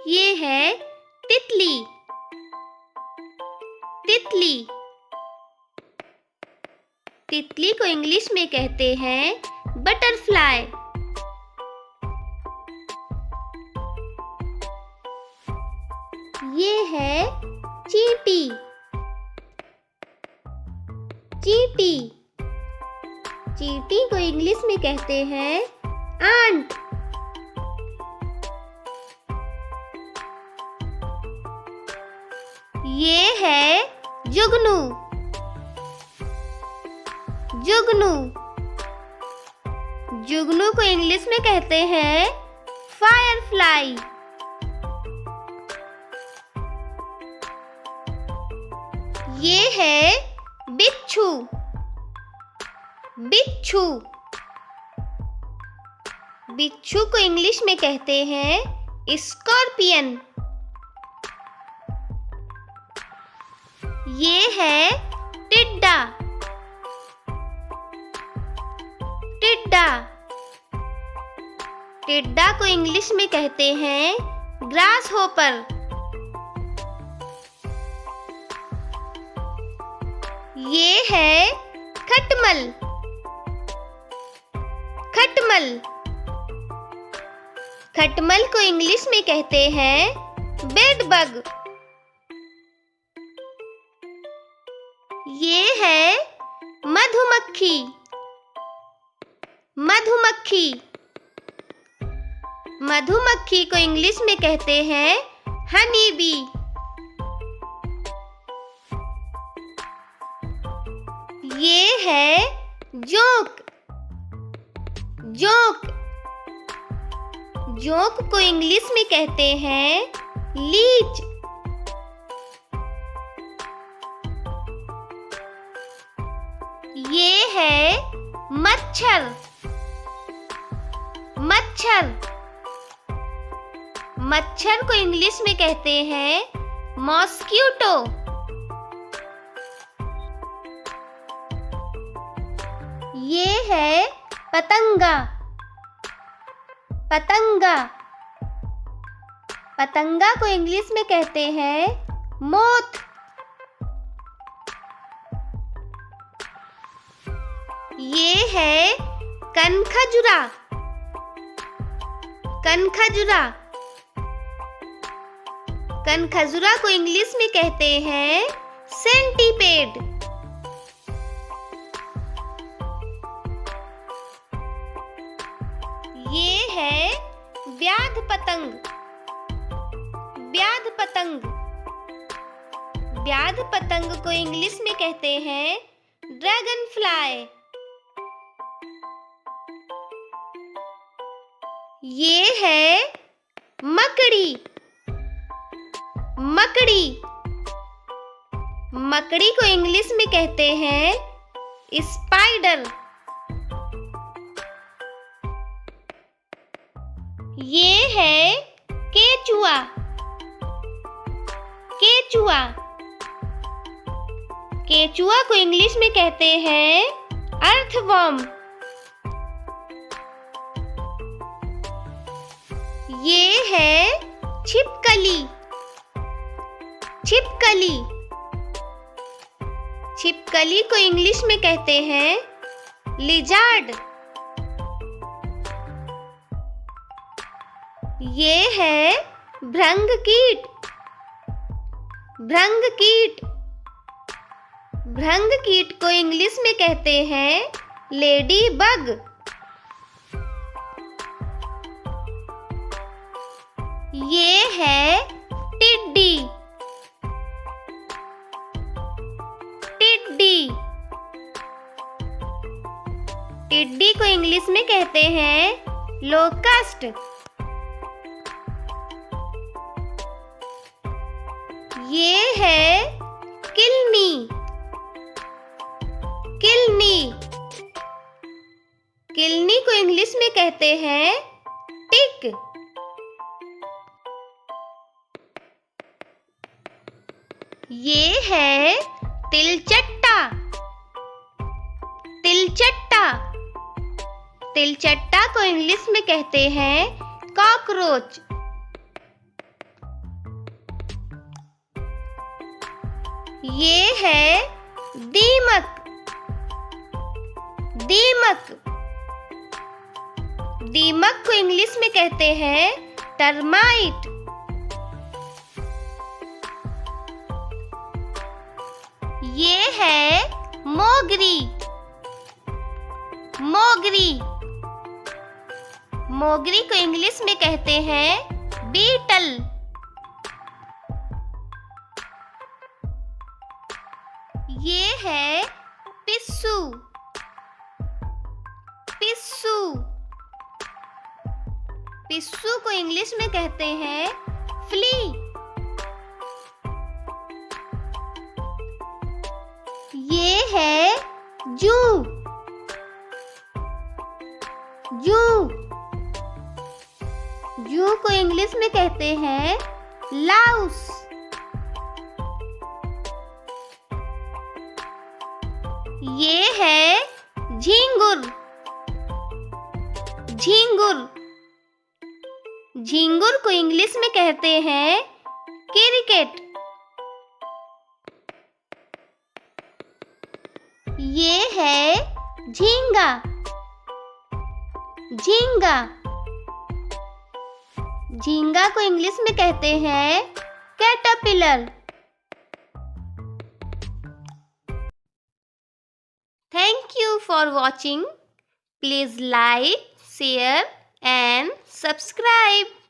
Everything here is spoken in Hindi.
ये है तितली। तितली। तितली को इंग्लिश में कहते हैं बटरफ्लाई। ये है चींटी। चींटी। चींटी को इंग्लिश में कहते हैं आंट। ये है जुगनू। जुगनू। जुगनू को इंग्लिश में कहते हैं फायरफ्लाई। ये है बिच्छू। बिच्छू। बिच्छू को इंग्लिश में कहते हैं स्कॉर्पियन। ये है टिड्डा। टिड्डा। टिड्डा को इंग्लिश में कहते हैं ग्रास होपर। ये है खटमल। खटमल। खटमल को इंग्लिश में कहते हैं बेडबग। ये है मधुमक्खी। मधुमक्खी। मधुमक्खी को इंग्लिश में कहते हैं हनी बी। ये है जोंक। जोंक। जोंक को इंग्लिश में कहते हैं लीच। ये है मच्छर। मच्छर। मच्छर को इंग्लिश में कहते हैं मॉस्क्यूटो। ये है पतंगा। पतंगा। पतंगा को इंग्लिश में कहते हैं मोथ। ये है कनखजुरा। कनखजुरा। कनखजुरा को इंग्लिश में कहते हैं सेंटीपेड। ये है व्याध पतंग। व्याध पतंग। व्याध पतंग को इंग्लिश में कहते हैं ड्रैगन फ्लाई। ये है मकड़ी। मकड़ी। मकड़ी को इंग्लिश में कहते हैं स्पाइडर। ये है केचुआ। केचुआ। केचुआ को इंग्लिश में कहते हैं अर्थवर्म। ये है छिपकली। छिपकली। छिपकली को इंग्लिश में कहते हैं लिजार्ड। ये है भृंगकीट। भृंगकीट। भृंगकीट को इंग्लिश में कहते हैं लेडी बग। ये है टिड्डी। टिड्डी। टिड्डी को इंग्लिश में कहते हैं लोकस्ट। ये है किलनी। किलनी। किलनी को इंग्लिश में कहते हैं टिक। ये है तिलचट्टा। तिलचट्टा। तिलचट्टा को इंग्लिश में कहते हैं कॉकरोच। ये है दीमक। दीमक। दीमक को इंग्लिश में कहते हैं टर्माइट। ये है मोगरी। मोगरी। मोगरी को इंग्लिश में कहते हैं बीटल। ये है पिस्सू। पिस्सू। पिस्सू को इंग्लिश में कहते हैं फ्ली। ये है जू। जू। जू को इंग्लिश में कहते हैं लाउस। ये है झींगुर। झींगुर। झींगुर को इंग्लिश में कहते हैं क्रिकेट। ये है झींगा। झींगा। झींगा को इंग्लिश में कहते हैं caterpillar. Thank you for watching. Please like, share and subscribe.